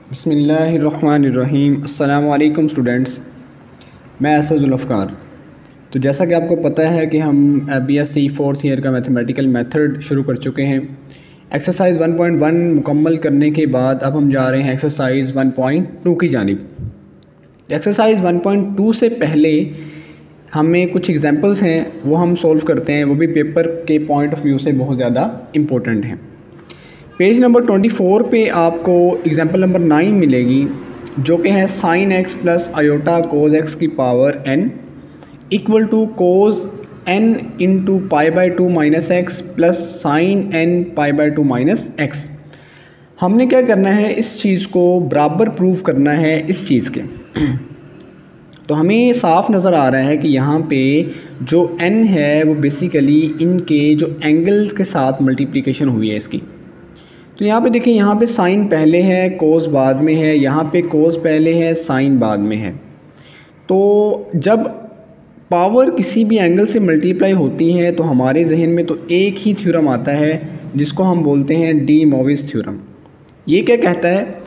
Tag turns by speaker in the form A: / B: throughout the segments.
A: बिस्मिल्लाहिर्रहमानिर्रहीम। अस्सलामु अलैकुम स्टूडेंट्स, मैं असदुल्अफ़कार। तो जैसा कि आपको पता है कि हम BSc 4th ईयर का मैथमेटिकल मेथड शुरू कर चुके हैं। एक्सरसाइज 1.1 मुकम्मल करने के बाद अब हम जा रहे हैं एक्सरसाइज 1.2 की जानिब। एक्सरसाइज 1.2 से पहले हमें कुछ एग्जांपल्स हैं वो हम सॉल्व करते हैं, वो भी पेपर के पॉइंट ऑफ व्यू से बहुत ज़्यादा इम्पोर्टेंट हैं। पेज नंबर 24 पे आपको एग्जांपल नंबर 9 मिलेगी, जो कि है sine x plus iota cos x की power n equal to cos n into pi by 2 minus x plus sine n pi by 2 minus x. हमने क्या करना है, इस चीज़ को बराबर प्रूव करना है इस चीज़ के। तो हमें साफ नज़र आ रहा है कि यहाँ पे जो n है वो बेसिकली इनके जो एंगल्स के साथ मल्टीप्लिकेशन हुई है इसकी। तो यहाँ पे देखिए, यहाँ पे साइन पहले है कोस बाद में है, यहाँ पे कोस पहले है साइन बाद में है। तो जब पावर किसी भी एंगल से मल्टीप्लाई होती है तो हमारे जहन में तो एक ही थ्योरम आता है जिसको हम बोलते हैं डी मोविस थ्योरम। ये क्या कहता है?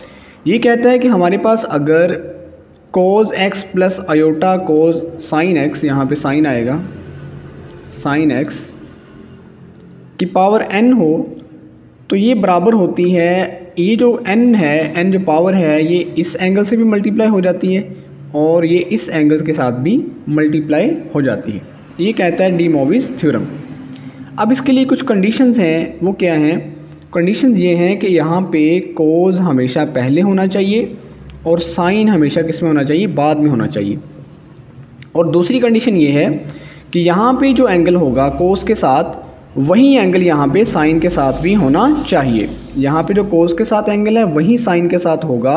A: ये कहता है कि हमारे पास अगर कोस एक्स प्लस आयोटा कोस साइन एक्स, यहाँ पे साइन आएगा, साइन एक्स की पावर n हो तो ये बराबर होती है, ये जो n है, n जो पावर है ये इस एंगल से भी मल्टीप्लाई हो जाती है और ये इस एंगल के साथ भी मल्टीप्लाई हो जाती है। ये कहता है डी मोविस थ्योरम। अब इसके लिए कुछ कंडीशंस हैं, वो क्या हैं? कंडीशंस ये हैं कि यहाँ पे कोस हमेशा पहले होना चाहिए और साइन हमेशा किस में होना चाहिए? बाद में होना चाहिए। और दूसरी कंडीशन ये है कि यहाँ पे जो एंगल होगा कोस के साथ, वही एंगल यहाँ पे साइन के साथ भी होना चाहिए। यहाँ पे जो कोस के साथ एंगल है वही साइन के साथ होगा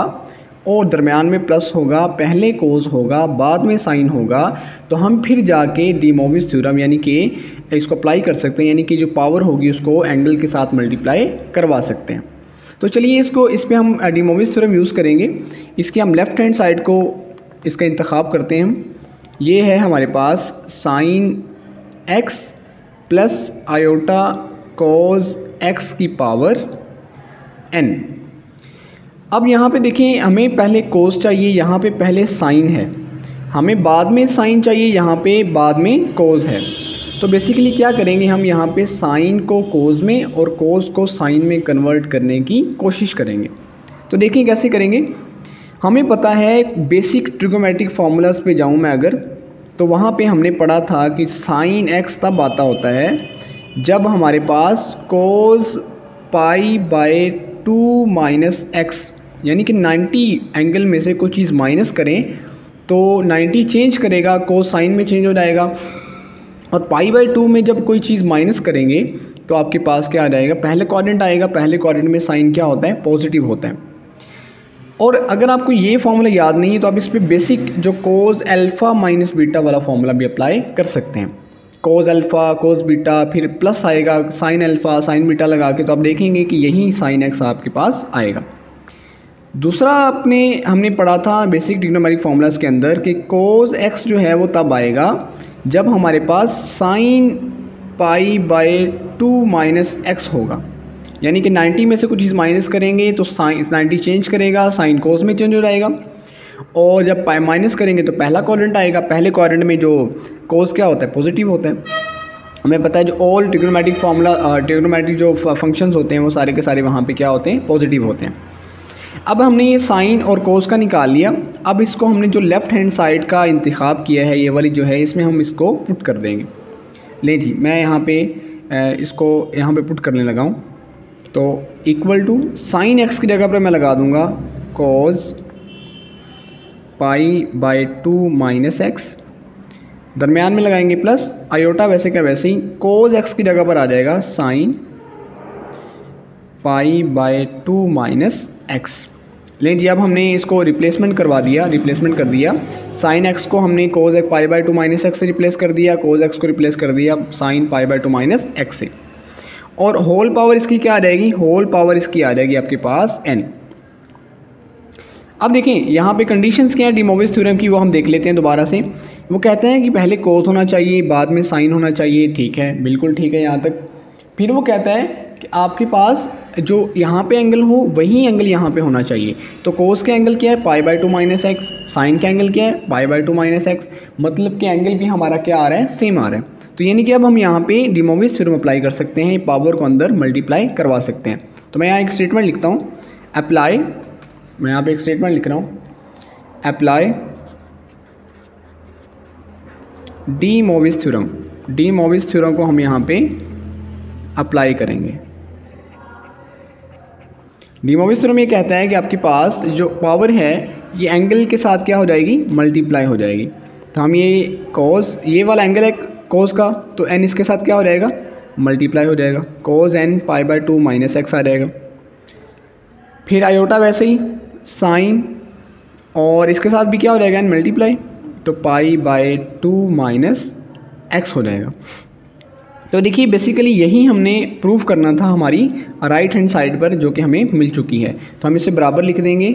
A: और दरमियान में प्लस होगा, पहले कोस होगा बाद में साइन होगा। तो हम फिर जाके डी मोविस थ्योरम यानी कि इसको अप्लाई कर सकते हैं, यानी कि जो पावर होगी उसको एंगल के साथ मल्टीप्लाई करवा सकते हैं। तो चलिए इसको, इस पर हम डी मोविस थ्योरम यूज़ करेंगे। इसकी हम लेफ़्ट हैंड साइड को इसका इंतखाब करते हैं हम। ये है हमारे पास sine x plus iota cos x की पावर n। अब यहाँ पे देखें, हमें पहले कोस चाहिए, यहाँ पे पहले साइन है, हमें बाद में साइन चाहिए, यहाँ पे बाद में कोस है। तो बेसिकली क्या करेंगे, हम यहाँ पे साइन को कोस में और कोस को साइन में कन्वर्ट करने की कोशिश करेंगे। तो देखिए कैसे करेंगे। हमें पता है बेसिक ट्रिगोमेट्रिक फार्मूलाज पे जाऊँ मैं अगर, तो वहाँ पे हमने पढ़ा था कि साइन एक्स तब आता होता है जब हमारे पास कोस पाई बाय 2 माइनस एक्स, यानी कि 90 एंगल में से कोई चीज़ माइनस करें तो 90 चेंज करेगा, कोस साइन में चेंज हो जाएगा। और पाई बाय 2 में जब कोई चीज़ माइनस करेंगे तो आपके पास क्या आ जाएगा? पहले क्वाड्रेंट आएगा, पहले क्वाड्रेंट में साइन क्या होता है? पॉजिटिव होता है। और अगर आपको ये फार्मूला याद नहीं है तो आप इस पर बेसिक जो कोस अल्फ़ा माइनस बीटा वाला फार्मूला भी अप्लाई कर सकते हैं। कोस अल्फ़ा कोस बीटा, फिर प्लस आएगा साइन अल्फ़ा साइन बीटा लगा के, तो आप देखेंगे कि यही साइन एक्स आपके पास आएगा। दूसरा हमने पढ़ा था बेसिक ट्रिग्नोमेट्रिक फार्मूलाज के अंदर कि कोस एक्स जो है वो तब आएगा जब हमारे पास sine pi by 2 minus x होगा, यानी कि 90 में से कुछ चीज़ माइनस करेंगे तो साइन 90 चेंज करेगा, साइन कोस में चेंज हो जाएगा। और जब माइनस करेंगे तो पहला क्वाड्रेंट आएगा, पहले क्वाड्रेंट में जो कोस क्या होता है? पॉजिटिव होता है। हमें पता है जो ऑल ट्रिग्नोमेट्रिक फार्मूला ट्रिग्नोमेट्रिक जो फंक्शंस होते हैं वो सारे के सारे वहाँ पे क्या होते हैं? पॉजिटिव होते हैं। अब हमने ये साइन और कोस का निकाल लिया। अब इसको हमने जो लेफ़्ट हैंड साइड का इंतखाब किया है, ये वाली जो है, इसमें हम इसको पुट कर देंगे। ले जी, मैं यहाँ पे इसको यहाँ पे पुट करने लगा हूँ। तो इक्वल टू साइन एक्स की जगह पर मैं लगा दूंगा कोस पाई बाय 2 माइनस एक्स, दरमियान में लगाएंगे प्लस, आयोटा वैसे का वैसे ही, कोस एक्स की जगह पर आ जाएगा sign pi by 2 minus x. लेकिन जी अब हमने इसको रिप्लेसमेंट करवा दिया, रिप्लेसमेंट कर दिया। साइन एक्स को हमने कोस एक पाई बाय 2 माइनस एक्स से रिप्लेस कर दिया, कोस एक्स को रिप्लेस कर दिया sign pi by 2 minus x से। और होल पावर इसकी क्या आ जाएगी? होल पावर इसकी आ जाएगी आपके पास n। अब देखें यहाँ पे कंडीशंस क्या है डी मोविस थ्योरम की, वो हम देख लेते हैं दोबारा से। वो कहते हैं कि पहले कोस होना चाहिए, बाद में साइन होना चाहिए। ठीक है, बिल्कुल ठीक है यहाँ तक। फिर वो कहता है कि आपके पास जो यहाँ पे एंगल हो वही एंगल यहाँ पे होना चाहिए। तो कोस का एंगल क्या है π/2 - x, साइन का एंगल क्या है π/2 - x, मतलब कि एंगल भी हमारा क्या आ रहा है, सेम आ रहा है। तो यानी कि अब हम यहाँ पे डी मोविस थ्योरम अप्लाई कर सकते हैं, पावर को अंदर मल्टीप्लाई करवा सकते हैं। तो मैं यहाँ एक स्टेटमेंट लिखता हूँ, अप्लाई, मैं यहाँ पे एक स्टेटमेंट लिख रहा हूँ, apply de Moivre's theorem. De Moivre's theorem को हम यहाँ पे अप्लाई करेंगे। डी मोविस थ्योरम ये कहता है कि आपके पास जो पावर है ये एंगल के साथ क्या हो जाएगी, मल्टीप्लाई हो जाएगी। तो हम ये कॉस, ये वाला एंगल है कॉस का, तो n इसके साथ क्या हो जाएगा, मल्टीप्लाई हो जाएगा, cos n π/2 - x आ जाएगा। फिर आयोटा वैसे ही साइन, और इसके साथ भी क्या हो जाएगा, n मल्टीप्लाई, तो π/2 - x हो जाएगा। तो देखिए बेसिकली यही हमने प्रूव करना था हमारी राइट हैंड साइड पर, जो कि हमें मिल चुकी है। तो हम इसे बराबर लिख देंगे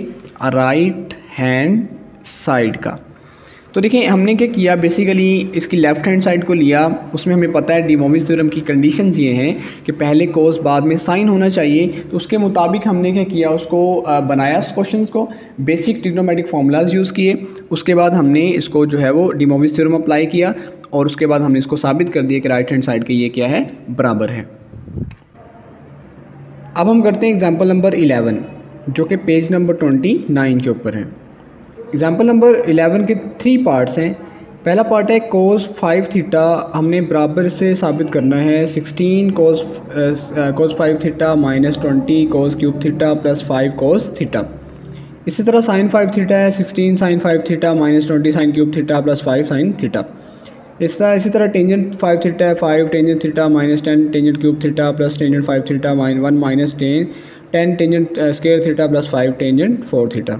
A: राइट हैंड साइड का। तो देखिए हमने क्या किया, बेसिकली इसकी लेफ़्ट हैंड साइड को लिया, उसमें हमें पता है डी मोविस थ्योरम की कंडीशंस ये हैं कि पहले कोस बाद में साइन होना चाहिए। तो उसके मुताबिक हमने क्या किया, उसको बनाया उस क्वेश्चन को, बेसिक ट्रिग्नोमेट्रिक फार्मूलाज यूज़ किए, उसके बाद हमने इसको जो है वो डी मोविस थ्योरम अप्लाई किया, और उसके बाद हमने इसको साबित कर दिया कि राइट हैंड साइड के ये क्या है, बराबर है। अब हम करते हैं एग्जाम्पल नंबर 11, जो कि पेज नंबर 29 के ऊपर है। एग्जाम्पल नंबर 11 के 3 पार्ट्स हैं। पहला पार्ट है cos 5 थीटा, हमने बराबर से साबित करना है 16 cos 5 theta minus 20 cos cube theta plus 5 cos theta. इसी तरह sin 5 थीटा है 16 sin 5 theta minus 20 sin cube theta plus 5 sin theta. इसी तरह टेंजेंट 5 थीटा है 5 tangent theta minus 10 tangent cube theta plus tangent 5 theta 1 minus 10 tangent square theta plus 5 tangent 4 theta.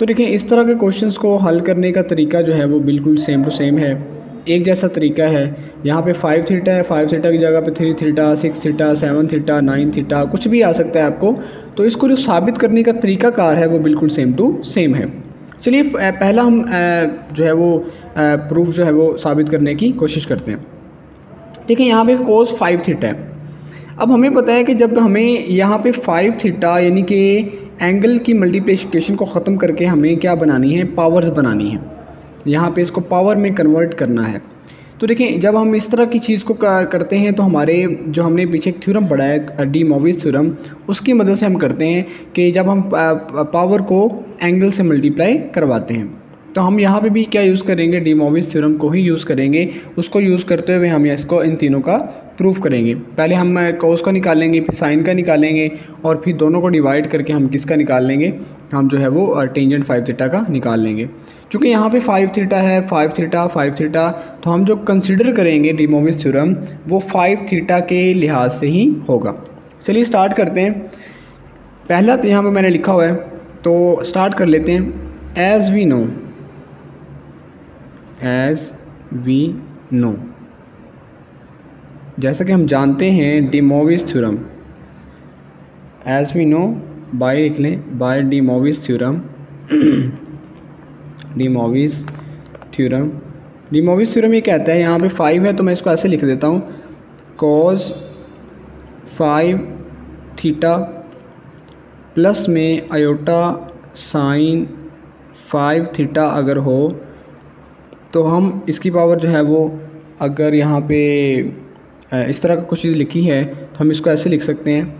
A: तो देखिए इस तरह के क्वेश्चंस को हल करने का तरीका जो है वो बिल्कुल सेम टू सेम है, एक जैसा तरीका है। यहाँ पे 5 थीटा है, 5 थीटा की जगह पे 3 थीटा 6 थीटा 7 थीटा 9 थीटा कुछ भी आ सकता है आपको। तो इसको जो साबित करने का तरीका कार है वो बिल्कुल सेम टू सेम है। चलिए पहला हम जो है वो प्रूफ जो है वो साबित करने की कोशिश करते हैं। देखिए यहाँ पे cos 5 थीटा है। अब हमें पता है कि जब हमें यहाँ पे 5 थीटा यानी कि एंगल की मल्टीप्लिकेशन को ख़त्म करके हमें क्या बनानी है, पावर्स बनानी है, यहाँ पे इसको पावर में कन्वर्ट करना है। तो देखिए जब हम इस तरह की चीज़ को करते हैं तो हमारे जो हमने पीछे एक थ्योरम पढ़ा है डी मोविस थ्योरम, उसकी मदद से हम करते हैं कि जब हम पावर को एंगल से मल्टीप्लाई करवाते हैं, तो हम यहाँ पे भी क्या यूज़ करेंगे, डी मोविस थ्योरम को ही यूज़ करेंगे। उसको यूज़ करते हुए हम इसको इन तीनों का प्रूफ करेंगे। पहले हम कोस का निकालेंगे, फिर साइन का निकालेंगे, और फिर दोनों को डिवाइड करके हम किसका निकाल लेंगे, हम जो है वो टेंजेंट 5 थीटा का निकाल लेंगे। क्योंकि यहाँ पे 5 थीटा है, 5 थीटा 5 थीटा, तो हम जो कंसिडर करेंगे डी मोविस थ्योरम वो 5 थीटा के लिहाज से ही होगा। चलिए स्टार्ट करते हैं। पहला तो यहाँ पर मैंने लिखा हुआ है, तो स्टार्ट कर लेते हैं। एज़ वी नो, जैसा कि हम जानते हैं de Moivre's theorem, as we know by लिख लें, by de Moivre's theorem, de Moivre's theorem ये कहता है, यहाँ पे 5 है तो मैं इसको ऐसे लिख देता हूँ, cos 5 थीटा प्लस में आयोटा साइन 5 थीटा अगर हो तो हम इसकी पावर जो है वो, अगर यहाँ पे इस तरह का कुछ चीज़ लिखी है तो हम इसको ऐसे लिख सकते हैं,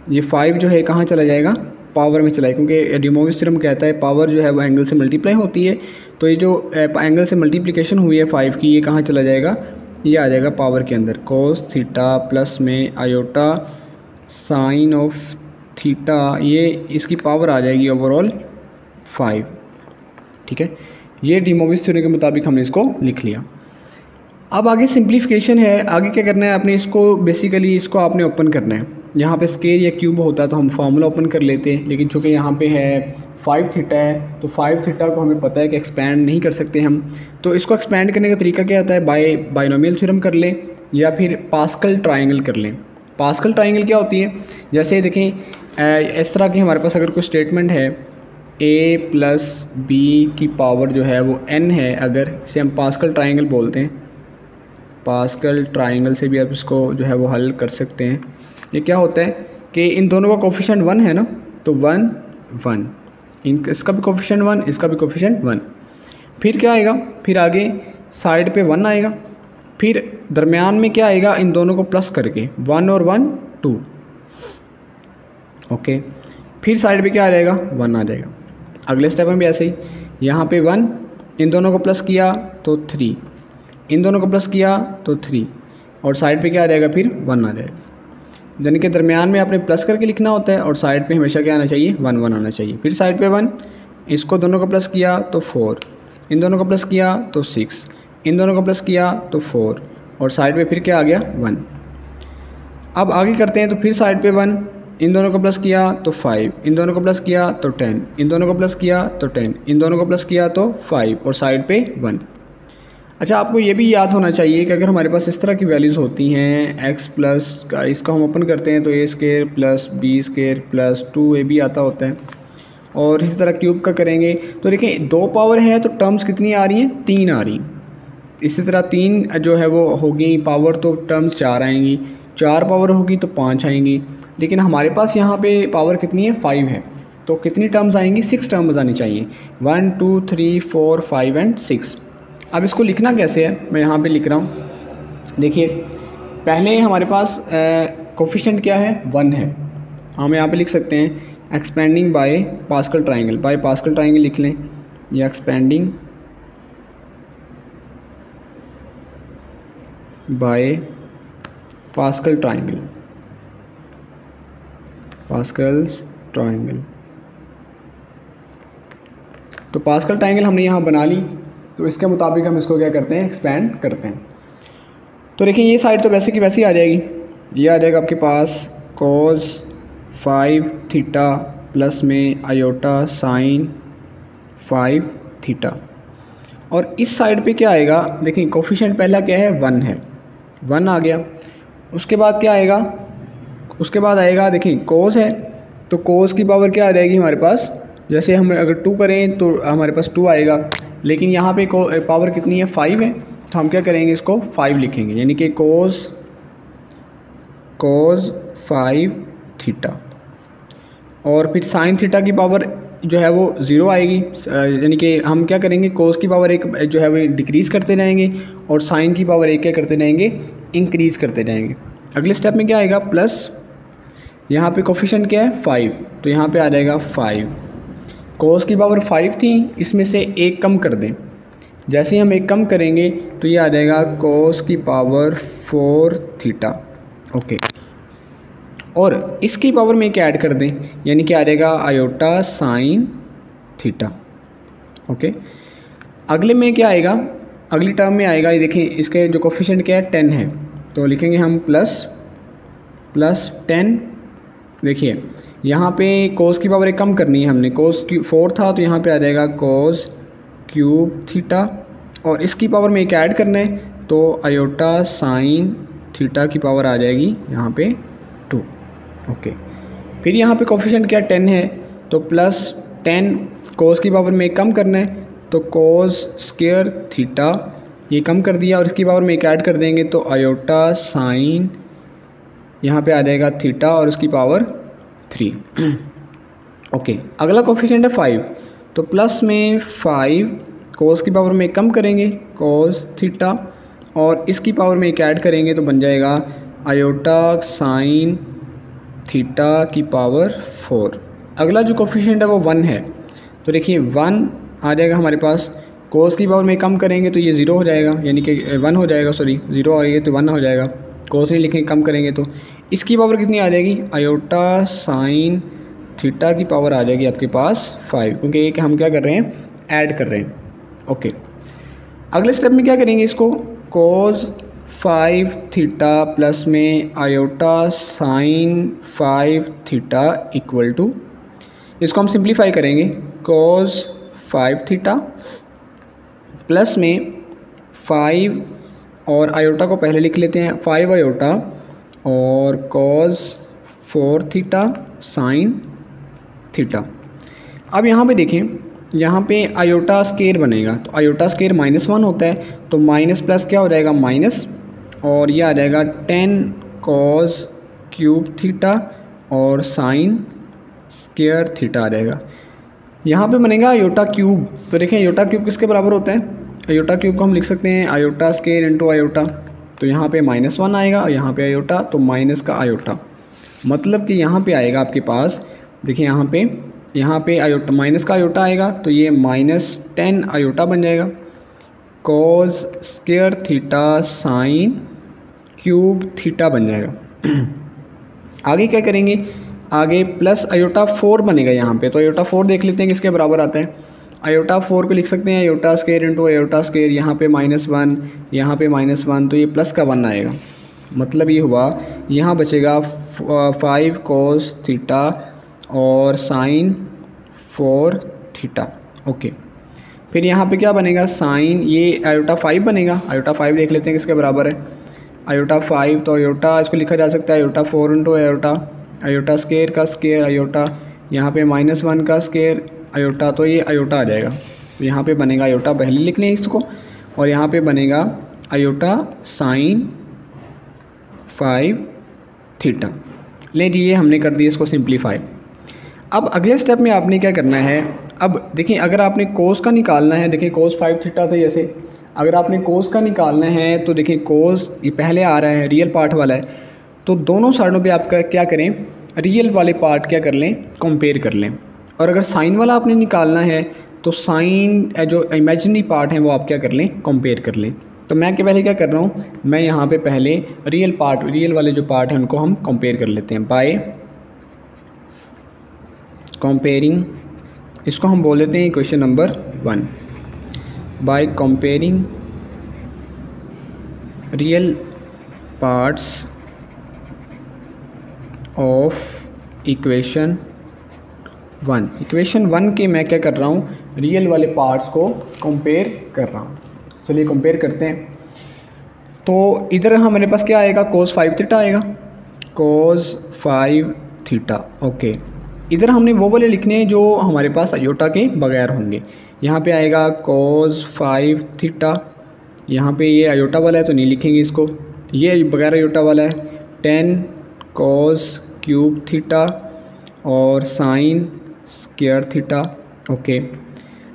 A: ये 5 जो है कहाँ चला जाएगा, पावर में चला जाएगा, क्योंकि डी मोविस थ्योरम कहता है पावर जो है वो एंगल से मल्टीप्लाई होती है। तो ये जो एंगल से मल्टीप्लिकेशन हुई है 5 की, ये कहाँ चला जाएगा, ये आ जाएगा पावर के अंदर। cos थीटा प्लस में आयोटा साइन ऑफ थीटा, ये इसकी पावर आ जाएगी ओवरऑल 5। ठीक है, ये डी मोविस थ्योरम के मुताबिक हमने इसको लिख लिया। अब आगे सिंप्लीफिकेशन है, आगे क्या करना है आपने, इसको बेसिकली इसको आपने ओपन करना है। यहाँ पे स्क्वायर या क्यूब होता है तो हम फार्मूला ओपन कर लेते हैं, लेकिन चूँकि यहाँ पे है 5 थीटा है तो 5 थीटा को हमें पता है कि एक्सपैंड नहीं कर सकते हम। तो इसको एक्सपैंड करने का तरीका क्या होता है, बाइनोमियल थ्योरम कर लें या फिर पास्कल ट्राइंगल कर लें। पास्कल ट्राइंगल क्या होती है, जैसे देखें इस तरह की हमारे पास अगर कोई स्टेटमेंट है a प्लस बी की पावर जो है वो n है, अगर इसे हम पास्कल ट्राइंगल बोलते हैं, पास्कल ट्राइंगल से भी आप इसको जो है वो हल कर सकते हैं। ये क्या होता है कि इन दोनों का कोफिशिएंट 1 है ना, तो 1 1, इसका भी कोफिशिएंट 1, इसका भी कोफिशिएंट 1। फिर क्या आएगा, फिर आगे साइड पे 1 आएगा, फिर दरमियान में क्या आएगा, इन दोनों को प्लस करके 1 और 1 2, ओके। फिर साइड पे क्या आ जाएगा, 1 आ जाएगा। अगले स्टेप में भी ऐसे ही, यहाँ पे 1, इन दोनों को प्लस किया तो 3, इन दोनों को प्लस किया तो 3, और साइड पे क्या आ जाएगा, फिर 1 आ जाएगा। यानी कि दरमियान में आपने प्लस करके लिखना होता है और साइड पे हमेशा क्या आना चाहिए, 1 1 आना चाहिए। फिर साइड पे 1, इसको दोनों को प्लस किया तो 4, इन दोनों को प्लस किया तो 6, इन दोनों को प्लस किया तो 4, और साइड पे फिर क्या आ गया, 1। अब आगे करते हैं, तो फिर साइड पे 1, इन दोनों को प्लस किया तो 5, इन दोनों को प्लस किया तो 10, इन दोनों को प्लस किया तो 10, इन दोनों को प्लस किया तो 5, और साइड पे 1। अच्छा, आपको ये भी याद होना चाहिए कि अगर हमारे पास इस तरह की वैल्यूज़ होती हैं x प्लस का, इसका हम ओपन करते हैं तो a square plus b square plus 2ab आता होता है, और इसी तरह क्यूब का करेंगे तो देखें 2 पावर है तो टर्म्स कितनी आ रही हैं, 3 आ रही। इसी तरह 3 जो है वो होगी पावर, तो टर्म्स 4 आएंगी, 4 पावर होगी तो 5 आएंगी। लेकिन हमारे पास यहाँ पे पावर कितनी है, 5 है, तो कितनी टर्म्स आएंगी, 6 टर्म्स आनी चाहिए, 1 2 3 4 5 एंड 6। अब इसको लिखना कैसे है, मैं यहाँ पे लिख रहा हूँ। देखिए पहले हमारे पास कोफिशिएंट क्या है, 1 है। हम यहाँ पे लिख सकते हैं expanding by Pascal triangle, by Pascal triangle लिख लें, या expanding by Pascal triangle, Pascal's triangle. तो पास्कल ट्राइंगल हमने यहाँ बना ली, तो इसके मुताबिक हम इसको क्या करते हैं, एक्सपेंड करते हैं। तो देखिए ये साइड तो वैसे की वैसी आ जाएगी, ये आ जाएगा आपके पास cos 5 थीटा प्लस में आयोटा साइन 5 थीटा, और इस साइड पे क्या आएगा, देखिए कोफिशिएंट पहला क्या है, 1 है, 1 आ गया। उसके बाद क्या आएगा, उसके बाद आएगा देखिए कोस है, तो कोस की पावर क्या आ जाएगी हमारे पास, जैसे हम अगर 2 करें तो हमारे पास 2 आएगा, लेकिन यहाँ पे पावर कितनी है, 5 है, तो हम क्या करेंगे, इसको 5 लिखेंगे, यानी कि कोस 5 थीटा। और फिर साइन थीटा की पावर जो है वो 0 आएगी, यानी कि हम क्या करेंगे, कोस की पावर 1 जो है वो डिक्रीज़ करते जाएंगे, और साइन की पावर 1 क्या करते जाएंगे, इंक्रीज़ करते जाएंगे। अगले स्टेप में क्या आएगा, प्लस यहाँ पे कोफिशिएंट क्या है, 5, तो यहाँ पे आ जाएगा 5। कोस की पावर 5 थी, इसमें से 1 कम कर दें, जैसे ही हम 1 कम करेंगे तो ये आ जाएगा कोस की पावर 4 थीटा, ओके। और इसकी पावर में 1 ऐड कर दें, यानी कि आ जाएगा आयोटा साइन थीटा, ओके। अगले में क्या आएगा, अगली टर्म में आएगा, ये देखें इसके जो कोफिशिएंट क्या है, 10 है, तो लिखेंगे हम प्लस 10। देखिए यहाँ पे कोस की पावर 1 कम करनी है हमने, कोस की 4 था, तो यहाँ पे आ जाएगा कोस क्यूब थीटा, और इसकी पावर में 1 ऐड करना है, तो आयोटा साइन थीटा की पावर आ जाएगी यहाँ पे 2, ओके। फिर यहाँ पे कोफिशिएंट क्या 10 है, तो प्लस 10, कोस की पावर में 1 कम करना है, तो कोस स्क्वायर थीटा, ये कम कर दिया, और इसकी पावर में 1 ऐड कर देंगे, तो आयोटा साइन यहाँ पे आ जाएगा थीटा, और उसकी पावर 3, ओके। अगला कोफिशिएंट है 5, तो प्लस में 5, कोस की पावर में 1 कम करेंगे, कोस थीटा, और इसकी पावर में 1 ऐड करेंगे, तो बन जाएगा आयोटा साइन थीटा की पावर 4। अगला जो कोफिशिएंट है वो 1 है, तो देखिए 1 आ जाएगा हमारे पास, कोस की पावर में कम करेंगे तो ये 0 हो जाएगा, यानी कि 1 हो जाएगा, सॉरी 0 आएगा तो 1 हो जाएगा, कोस नहीं लिखेंगे, कम करेंगे तो इसकी पावर कितनी आ जाएगी, आयोटा साइन थीटा की पावर आ जाएगी आपके पास 5, क्योंकि ये हम क्या कर रहे हैं, ऐड कर रहे हैं, ओके। अगले स्टेप में क्या करेंगे, इसको कोस 5 थीटा प्लस में iota sine 5 theta equal to, इसको हम सिंप्लीफाई करेंगे, कोस 5 थीटा प्लस में 5, और आयोटा को पहले लिख लेते हैं, 5 आयोटा और cos 4 थीटा साइन थीटा। अब यहाँ पे देखें, यहाँ पे आयोटा स्केयर बनेगा, तो आयोटा स्केयर -1 होता है, तो माइनस प्लस क्या हो जाएगा, माइनस, और ये आ जाएगा 10 cos क्यूब थीटा और साइन स्क्वायर थीटा आ जाएगा। यहाँ पे बनेगा आयोटा क्यूब। तो देखें आयोटा क्यूब किसके बराबर होता है? आयोटा क्यूब को हम लिख सकते हैं आयोटा स्क्वायर इंटू आयोटा। तो यहाँ पे -1 आएगा और यहाँ पे आयोटा, तो माइनस का आयोटा, मतलब कि यहाँ पे आएगा आपके पास, देखिए यहाँ पे आयोटा माइनस का आयोटा आएगा, तो ये -10 आयोटा बन जाएगा। Cos square theta sine cube theta बन जाएगा। आगे क्या करेंगे? आगे प्लस आयोटा 4 बनेगा यहाँ पे। तो आयोटा 4 देख लेते हैं किसके बराबर आता है। आयोटा 4 को लिख सकते हैं iota square into iota square. यहाँ पे -1, यहाँ पे -1, तो ये प्लस का 1 आएगा। मतलब ये हुआ, यहाँ बचेगा 5 cos थीटा और साइन 4 थीटा। ओके, फिर यहाँ पे क्या बनेगा? साइन, ये आयोटा 5 बनेगा। आयोटा 5 देख लेते हैं किसके बराबर है। आयोटा 5, तो आयोटा इसको लिखा जा सकता है iota 4 into iota, iota square का स्क्वायर आयोटा, यहाँ पे -1 का स्क्वायर आयोटा, तो ये आयोटा आ जाएगा। तो यहाँ पे बनेगा आयोटा, पहले लिख लें इसको, और यहाँ पे बनेगा आयोटा साइन 5 थीटा। ले जी, ये हमने कर दिया इसको सिंप्लीफाई। अब अगले स्टेप में आपने क्या करना है? अब देखिए, अगर आपने कोस का निकालना है, देखिए कोस 5 थीटा था जैसे, अगर आपने कोस का निकालना है तो देखिए कोस ये पहले आ रहा है, रियल पार्ट वाला है, तो दोनों साइडों पे आपका क्या करें, रियल वाले पार्ट क्या कर लें, कंपेयर कर लें। और अगर साइन वाला आपने निकालना है तो साइन जो इमेजिनरी पार्ट है वो आप क्या कर लें, कंपेयर कर लें। तो मैं क्या पहले क्या कर रहा हूँ, मैं यहाँ पे पहले रियल वाले जो पार्ट हैं उनको हम कंपेयर कर लेते हैं बाय कंपेयरिंग। इसको हम बोल देते हैं question number 1, by comparing real parts of equation 1। Equation 1 के मैं क्या कर रहा हूँ, रियल वाले पार्ट्स को कंपेयर कर रहा हूँ। चलिए कंपेयर करते हैं। तो इधर हमारे पास क्या आएगा, cos 5 थीटा आएगा, cos 5 थीटा। ओके, इधर हमने वो वाले लिखने हैं जो हमारे पास आयोटा के बगैर होंगे। यहाँ पे आएगा cos 5 थीटा, यहाँ पे ये आयोटा वाला है तो नहीं लिखेंगे इसको, ये बगैर आयोटा वाला है 10 cos क्यूब थीटा और साइन स्क्वायर थीटा। ओके,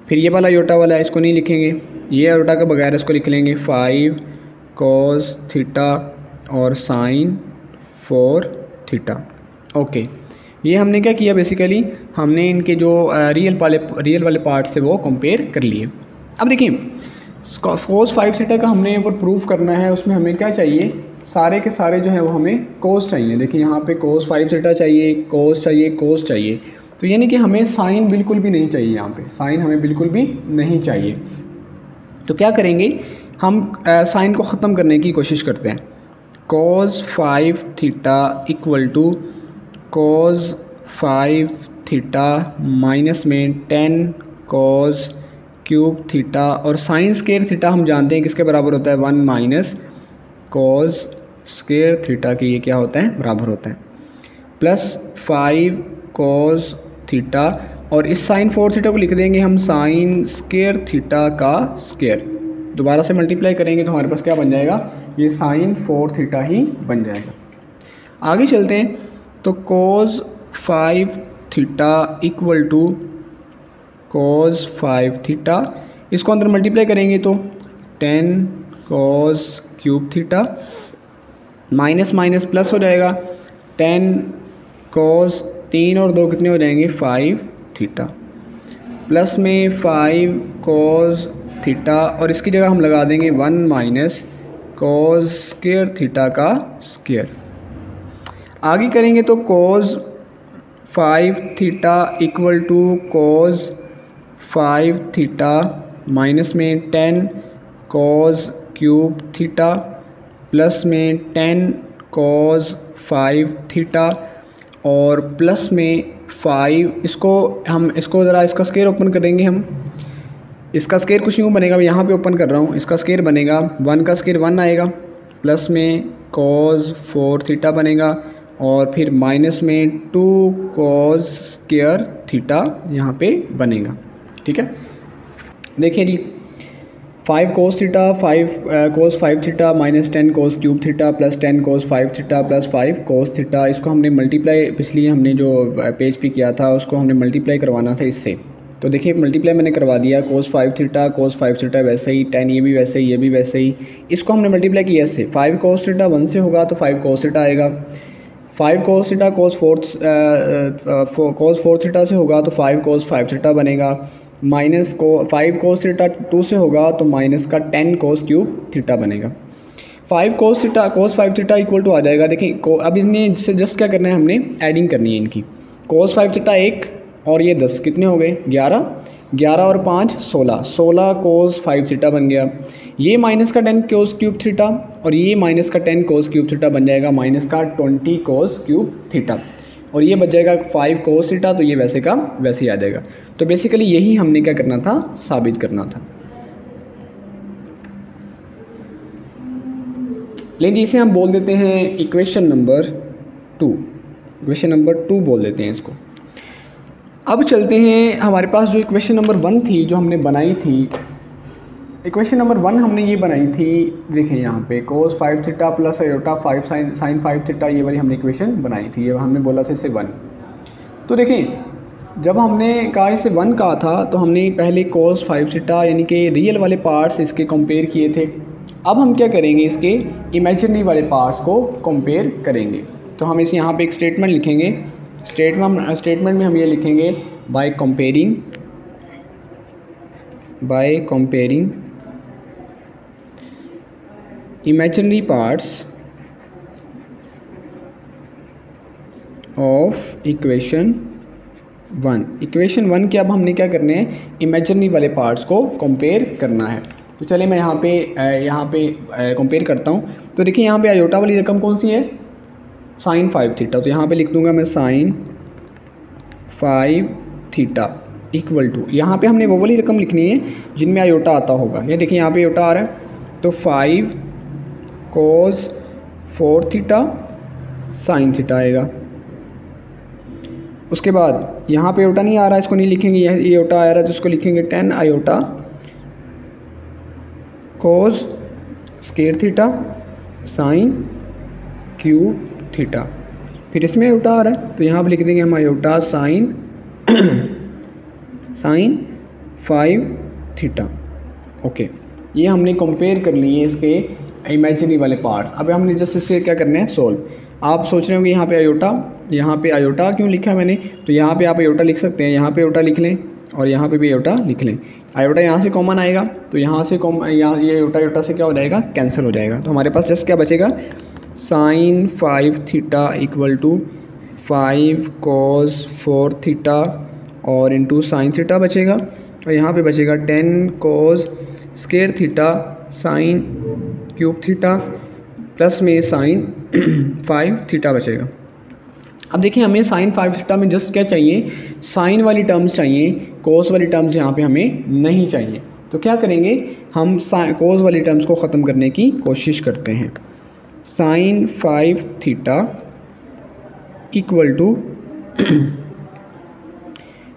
A: फिर ये वाला आयोटा वाला है, इसको नहीं लिखेंगे, ये आयोटा के बगैर इसको लिख लेंगे 5 cos थीटा और साइन 4 थीटा। ओके, ये हमने क्या किया, बेसिकली हमने इनके जो रियल वाले पार्ट से वो कंपेयर कर लिए। अब देखिए cos 5 थीटा का हमने ऊपर प्रूफ करना है, उसमें हमें क्या चाहिए, सारे के सारे जो है वो हमें कोस चाहिए। देखिए यहाँ पे cos 5 थीटा चाहिए, कोस चाहिए, कोस चाहिए। तो यानी कि हमें साइन बिल्कुल भी नहीं चाहिए, यहाँ पे साइन हमें बिल्कुल भी नहीं चाहिए। तो क्या करेंगे, हम साइन को ख़त्म करने की कोशिश करते हैं। cos 5 theta equal to cos 5 theta minus में 10 cos क्यूब थीटा और साइन स्क्वायर थीटा हम जानते हैं किसके बराबर होता है, 1 माइनस cos स्क्वायर थीटा की ये क्या होता है, बराबर होता है, प्लस 5 cos थीटा और इस साइन 4 थीटा को लिख देंगे हम साइन स्क्वायर थीटा का स्क्वायर। दोबारा से मल्टीप्लाई करेंगे तो हमारे पास क्या बन जाएगा, ये साइन 4 थीटा ही बन जाएगा। आगे चलते हैं, तो cos 5 theta equal to cos 5 theta, इसको अंदर मल्टीप्लाई करेंगे तो 10 cos cube theta minus minus plus हो जाएगा 10 cos 3 और 2 कितने हो जाएंगे 5 थीटा, प्लस में 5 cos थीटा और इसकी जगह हम लगा देंगे 1 माइनस cos स्क्वायर थीटा का स्क्वायर। आगे करेंगे तो cos 5 theta equal to cos 5 theta minus में 10 cos क्यूब थीटा प्लस में 10 cos 5 थीटा और प्लस में 5, इसको ज़रा इसका स्क्वायर ओपन करेंगे हम। इसका स्क्वायर कुछ यूँ बनेगा, यहाँ पे ओपन कर रहा हूँ, इसका स्क्वायर बनेगा 1 का स्क्वायर 1 आएगा, प्लस में cos 4 थीटा बनेगा और फिर माइनस में 2 cos स्क्वायर थीटा यहाँ पे बनेगा। ठीक है, देखिए जी, 5 कोस थीटा 5 कोस 5 theta minus 10 cos cube theta plus 10 कोस 5 थीटा प्लस 5 कोस थीटा। इसको हमने मल्टीप्लाई पिछली हमने जो पेज पे किया था उसको हमने मल्टीप्लाई करवाना था इससे। तो देखिए मल्टीप्लाई मैंने करवा दिया, कोस 5 थीटा वैसे ही, 10 ये भी वैसे ही, ये भी वैसे ही। इसको हमने मल्टीप्लाई किया इससे। 5 कोस थीटा 1 से होगा तो 5 कोस थीटा आएगा। 5 कोस थीटा कोस 4 थीटा से होगा तो 5 कोस 5 थीटा बनेगा। माइनस को 5 कोस थीटा 2 से होगा तो माइनस का 10 कोस क्यूब थीटा बनेगा। 5 कोस 5 थीटा इक्वल टू आ जाएगा। देखिए अब इससे जस्ट क्या करना है, हमने एडिंग करनी है इनकी। कोस 5 थीटा 1 और ये 10 कितने हो गए 11 और 5 16 कोस 5 थीटा बन गया। ये माइनस का 10 कोस क्यूब थीटा और ये माइनस का 10 कोस क्यूब थीटा बन जाएगा माइनस का 20 कोस क्यूब थीटा, और ये बच जाएगा 5 कोस थीटा, तो ये वैसे का वैसे ही आ जाएगा। तो बेसिकली यही हमने क्या करना था, साबित करना था। लेकिन इसे हम बोल देते हैं इक्वेशन नंबर 2 बोल देते हैं इसको। अब चलते हैं, हमारे पास जो इक्वेशन नंबर 1 थी जो हमने बनाई थी, इक्वेशन नंबर 1 हमने ये बनाई थी, देखें यहाँ पे cos 5 theta plus iota 5 sine 5 theta, ये वाली हमने इक्वेशन बनाई थी। ये हमने बोला था इसे 1। तो देखें जब हमने कहा इसे 1 कहा था तो हमने पहले कोस 5 थीटा यानी कि रियल वाले पार्ट्स इसके कंपेयर किए थे। अब हम क्या करेंगे, इसके इमेजिनरी वाले पार्ट्स को कंपेयर करेंगे। तो हम इसे यहाँ पे एक स्टेटमेंट लिखेंगे। स्टेटमेंट में हम ये लिखेंगे by comparing imaginary parts of equation 1 के अब हमने क्या करने हैं, इमेजिनरी वाले पार्ट्स को कंपेयर करना है। तो चलिए मैं यहाँ पे कंपेयर करता हूँ। तो देखिए यहाँ पे आयोटा वाली रकम कौन सी है, साइन 5 थीटा। तो यहाँ पे लिख दूंगा मैं साइन 5 थीटा इक्वल टू, यहाँ पे हमने वो वाली रकम लिखनी है जिनमें आयोटा आता होगा। ये देखिए यहाँ पे आयोटा आ रहा है, तो 5 कोस 4 थीटा साइन थीटा आएगा। उसके बाद यहाँ पे आयोटा नहीं आ रहा, इसको नहीं लिखेंगे, ये आयोटा आ रहा है तो इसको लिखेंगे 10 आयोटा कोस square theta sine cube theta. फिर इसमें आयोटा आ रहा है तो यहाँ पे लिख देंगे हम आयोटा साइन 5 थीटा। ओके, ये हमने कंपेयर कर लिए इसके इमेजिनरी वाले पार्ट्स। अब हमने जस्ट इससे क्या करना है, सोल्व। आप सोच रहे होंगे यहाँ पे आयोटा क्यों लिखा है मैंने, तो यहाँ पे आप आयोटा लिख सकते हैं, यहाँ पे आयोटा लिख लें और यहाँ पे भी आयोटा लिख लें। आयोटा यहाँ से कॉमन आएगा तो यहाँ से यहाँ ये आयोटा से क्या हो जाएगा, कैंसिल हो जाएगा। तो हमारे पास जस्ट क्या बचेगा, sine 5 theta equal to 5 cos 4 theta और इंटू साइन थीटा बचेगा, और यहाँ पे बचेगा 10 cos square theta sine cube theta plus में साइन 5 थीटा बचेगा। अब देखिए हमें साइन 5 थीटा में जस्ट क्या चाहिए, साइन वाली टर्म्स चाहिए, कोस वाली टर्म्स यहाँ पे हमें नहीं चाहिए। तो क्या करेंगे, हम कोस वाली टर्म्स को ख़त्म करने की कोशिश करते हैं। साइन 5 थीटा इक्वल टू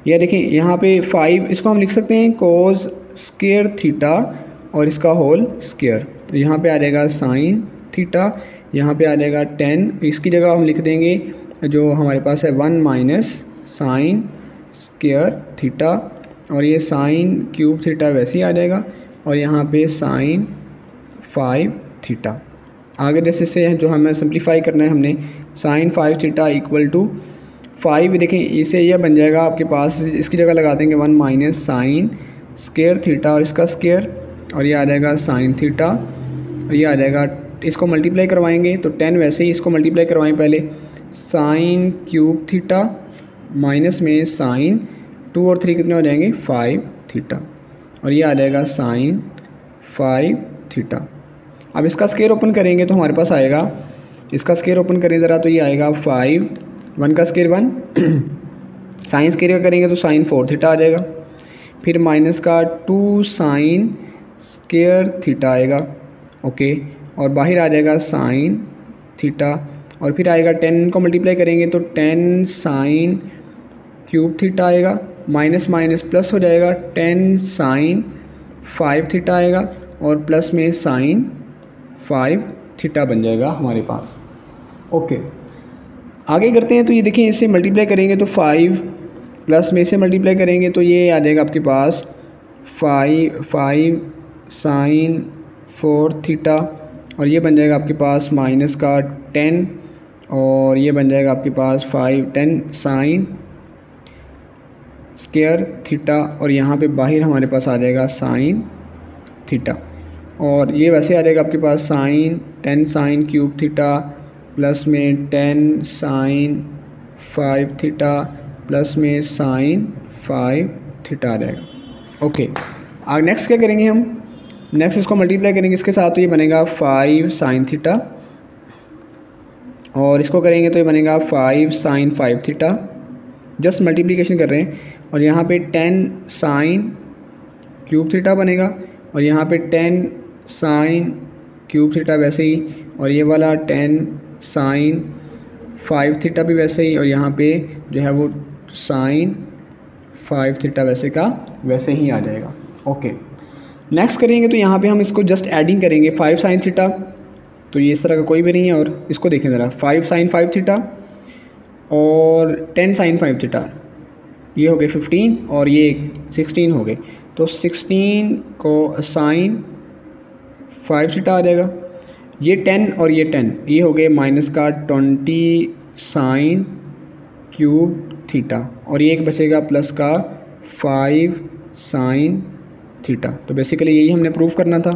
A: यह देखिए यहाँ पे 5, इसको हम लिख सकते हैं कोस स्क्वायर थीटा और इसका होल स्क्वायर। तो यहाँ पे आ जाएगा साइन थीटा, यहाँ पे आ जाएगा 10, इसकी जगह हम लिख देंगे जो हमारे पास है 1 माइनस साइन स्क्वायर थीटा, और ये साइन क्यूब थीटा वैसे ही आ जाएगा, और यहाँ पे साइन 5 थीटा। आगे जैसे से जो हमें सिंप्लीफाई करना है, हमने साइन 5 थीटा इक्वल टू 5, देखें इसे यह बन जाएगा आपके पास, इसकी जगह लगा देंगे 1 माइनस साइन स्क्वायर थीटा और इसका स्क्वायर, और ये आ जाएगा साइन थीटा, और ये आ जाएगा, इसको मल्टीप्लाई करवाएंगे तो 10 वैसे ही, इसको मल्टीप्लाई करवाएं पहले, साइन क्यूब थीटा माइनस में साइन 2 और 3 कितने हो जाएंगे 5 थीटा, और ये आ जाएगा साइन 5 थीटा। अब इसका स्क्वायर ओपन करेंगे तो हमारे पास आएगा, इसका स्क्वायर ओपन करें ज़रा तो ये आएगा 5, 1 का स्क्वायर 1 साइन स्क्वायर करेंगे तो साइन 4 थीटा आ जाएगा, फिर माइनस का 2 साइन स्क्वायर थीटा आएगा। ओके, और बाहर आ जाएगा साइन थीटा, और फिर आएगा 10 को मल्टीप्लाई करेंगे तो 10 साइन क्यूब थीटा आएगा, माइनस माइनस प्लस हो जाएगा 10 साइन 5 थीटा आएगा और प्लस में साइन 5 थीटा बन जाएगा हमारे पास। ओके, आगे करते हैं। तो ये देखिए, इससे मल्टीप्लाई करेंगे तो 5 प्लस में इसे मल्टीप्लाई करेंगे तो ये आ जाएगा आपके पास 5 साइन 4 थीटा, और ये बन जाएगा आपके पास माइनस का 10, और ये बन जाएगा आपके पास 10 साइन स्क्वायर थीटा, और यहाँ पे बाहर हमारे पास आ जाएगा साइन थीटा, और ये वैसे आ जाएगा आपके पास 10 साइन क्यूब थीटा प्लस में 10 साइन 5 थीटा प्लस में साइन 5 थीटा आ जाएगा। ओके, आगे नेक्स्ट क्या करेंगे हम, नेक्स्ट इसको मल्टीप्लाई करेंगे इसके साथ, तो ये बनेगा 5 साइन थीटा, और इसको करेंगे तो ये बनेगा 5 साइन 5 थीटा, जस्ट मल्टीप्लिकेशन कर रहे हैं, और यहाँ पे 10 साइन क्यूब थीटा बनेगा, और यहाँ पे 10 साइन क्यूब थीटा वैसे ही, और ये वाला 10 साइन 5 थीटा भी वैसे ही, और यहाँ पे जो है वो साइन 5 थीटा वैसे का वैसे ही आ जाएगा। ओके, नेक्स्ट करेंगे तो यहाँ पे हम इसको जस्ट एडिंग करेंगे 5 साइन थीटा, तो ये इस तरह का कोई भी नहीं है, और इसको देखें ज़रा 5 साइन 5 थीटा और 10 साइन 5 थीटा, ये हो गए 15 और ये 16 हो गए, तो 16 को साइन 5 थीटा आ जाएगा, ये 10 और ये 10, ये हो गए माइनस का 20 साइन क्यूब थीटा, और ये एक बचेगा प्लस का 5 साइन थीटा। तो बेसिकली यही हमने प्रूव करना था।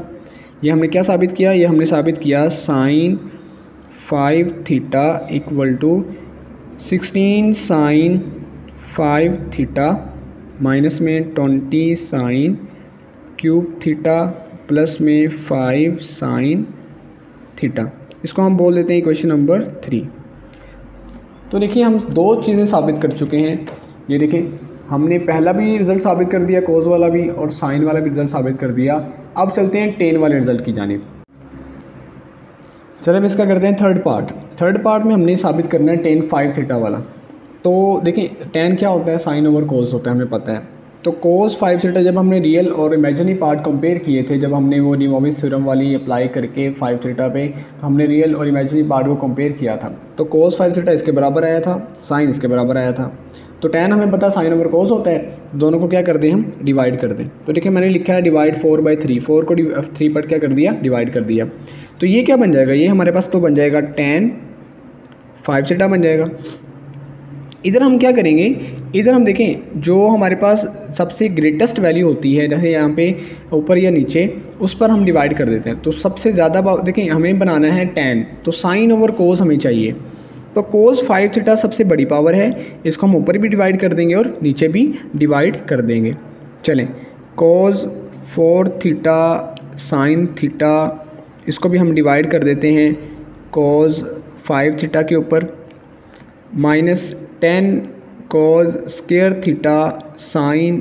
A: ये हमने क्या साबित किया, ये हमने साबित किया sine 5 theta equal to 16 sine 5 theta minus में 20 साइन क्यूब थीटा प्लस में 5 साइन थीटा। इसको हम बोल देते हैं क्वेश्चन नंबर 3। तो देखिए, हम दो चीज़ें साबित कर चुके हैं। ये देखिए, हमने पहला भी रिज़ल्ट साबित कर दिया, कोस वाला भी, और साइन वाला भी रिज़ल्ट साबित कर दिया। अब चलते हैं टेन वाले रिज़ल्ट की जानिब। चलिए हम इसका करते हैं थर्ड पार्ट में हमने साबित करना है टेन 5 थीटा वाला। तो देखिए, टेन क्या होता है, साइन ओवर कोस होता है, हमें पता है। तो कोस 5 थीटा जब हमने रियल और इमेजिनरी पार्ट कंपेयर किए थे, जब हमने वो डी मोविस थ्योरम वाली अप्लाई करके 5 थीटा पे, तो हमने रियल और इमेजिनरी पार्ट को कंपेयर किया था। तो कोस 5 थीटा इसके बराबर आया था, साइन इसके बराबर आया था। तो टेन हमें पता साइन ओवर कोस होता है, दोनों को क्या कर दें हम, डिवाइड कर दें। तो देखिए, मैंने लिखा है डिवाइड 4/3, 4 को 3 पर क्या कर दिया, डिवाइड कर दिया। तो ये क्या बन जाएगा, ये हमारे पास तो बन जाएगा टेन 5 थीटा बन जाएगा। इधर हम क्या करेंगे, इधर हम देखें जो हमारे पास सबसे ग्रेटेस्ट वैल्यू होती है, जैसे यहाँ पे ऊपर या नीचे, उस पर हम डिवाइड कर देते हैं। तो सबसे ज़्यादा देखें, हमें बनाना है टेन, तो साइन ओवर कोस हमें चाहिए। तो कोस 5 थीटा सबसे बड़ी पावर है, इसको हम ऊपर भी डिवाइड कर देंगे और नीचे भी डिवाइड कर देंगे। चलें, कोस 4 थीटा साइन थीटा, इसको भी हम डिवाइड कर देते हैं कोस 5 थीटा के ऊपर, minus 10 cos square theta sine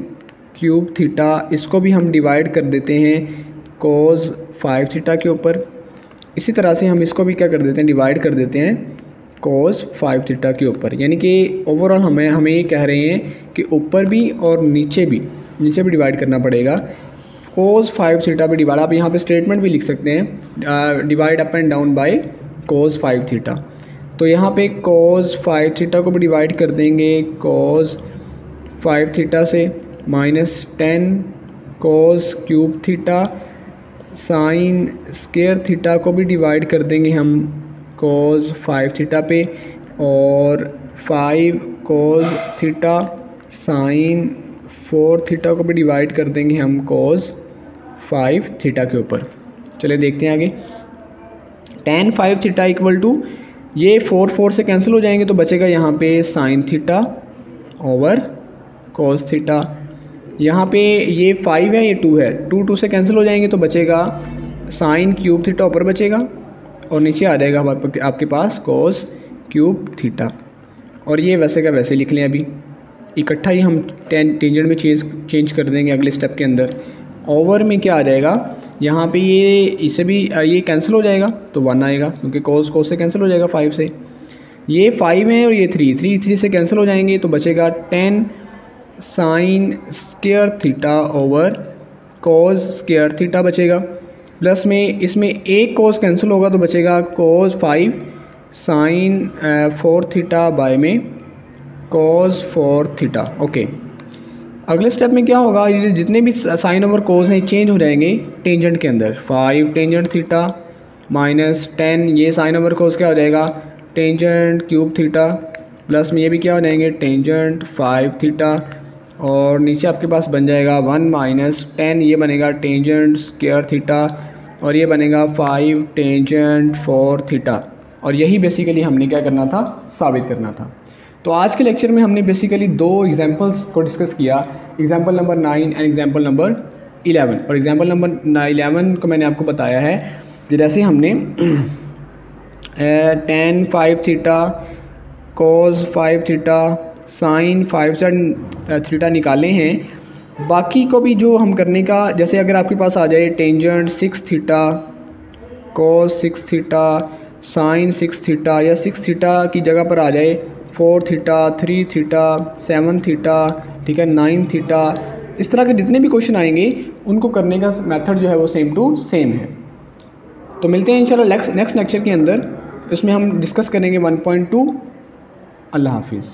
A: cube theta, इसको भी हम डिवाइड कर देते हैं कोस 5 थीटा के ऊपर। इसी तरह से हम इसको भी क्या कर देते हैं, डिवाइड कर देते हैं कोस 5 थीटा के ऊपर। यानी कि ओवरऑल हमें ये कह रहे हैं कि ऊपर भी और नीचे भी डिवाइड करना पड़ेगा। कोस 5 थीटा पे डिवाइड, आप यहाँ पे स्टेटमेंट भी लिख सकते हैं, divide up and down by cos 5 theta. तो यहाँ पे कोस 5 थीटा को भी डिवाइड कर देंगे कोस 5 थीटा से, minus 10 cos cube theta sine square theta को भी डिवाइड कर देंगे हम कोस 5 थीटा पे, और 5 कोस थीटा साइन 4 थीटा को भी डिवाइड कर देंगे हम कोस 5 थीटा के ऊपर। चलिए देखते हैं आगे। tan 5 थीटा इक्वल टू, ये 4 से कैंसिल हो जाएंगे, तो बचेगा यहाँ पे sine theta over cos theta. यहाँ पे ये 5 है, ये 2 है, 2 से कैंसिल हो जाएंगे, तो बचेगा साइन क्यूब थीटा ऊपर बचेगा, और नीचे आ जाएगा आपके पास कोस क्यूब थीटा। और ये वैसे का वैसे लिख लें, अभी इकट्ठा ही हम टेंजेंट में चेंज कर देंगे अगले स्टेप के अंदर। ओवर में क्या आ जाएगा, यहाँ पे ये इसे भी ये कैंसिल हो जाएगा, तो 1 आएगा, क्योंकि कोस से कैंसिल हो जाएगा 5 से। ये 5 है और ये 3 से कैंसिल हो जाएंगे, तो बचेगा 10 साइन स्क्वायर थीटा ओवर कोस स्क्वायर थीटा बचेगा, प्लस में इसमें एक कोस कैंसिल होगा तो बचेगा कोस 5 साइन 4 थीटा बाय में कोस 4 थीटा। ओके, अगले स्टेप में क्या होगा, ये जितने भी साइन ओवर कोस हैं चेंज हो जाएंगे टेंजेंट के अंदर। 5 टेंजेंट थीटा माइनस 10 ये साइन ओवर कोस क्या हो जाएगा टेंजेंट क्यूब थीटा, प्लस में ये भी क्या हो जाएंगे टेंजेंट 5 थीटा, और नीचे आपके पास बन जाएगा 1 माइनस 10 ये बनेगा टेंजेंट स्क्वायर थीटा, और ये बनेगा 5 टेंजेंट 4 थीटा। और यही बेसिकली हमने क्या करना था, साबित करना था। तो आज के लेक्चर में हमने बेसिकली दो एग्जांपल्स को डिस्कस किया, example number 9 and example number 11। और एग्जांपल नंबर 11 को मैंने आपको बताया है कि जैसे हमने tan 5 theta cos 5 theta sine 5 theta निकाले हैं, बाकी को भी जो हम करने का, जैसे अगर आपके पास आ जाए tangent 6 theta cos 6 theta sine 6 theta, या 6 थीटा की जगह पर आ जाए 4 थीटा 3 थीटा 7 थीटा, ठीक है 9 थीटा, इस तरह के जितने भी क्वेश्चन आएंगे उनको करने का मेथड जो है वो सेम टू सेम है। तो मिलते हैं इंशाल्लाह नेक्स्ट लेक्चर के अंदर, इसमें हम डिस्कस करेंगे 1.2। अल्लाह हाफिज़।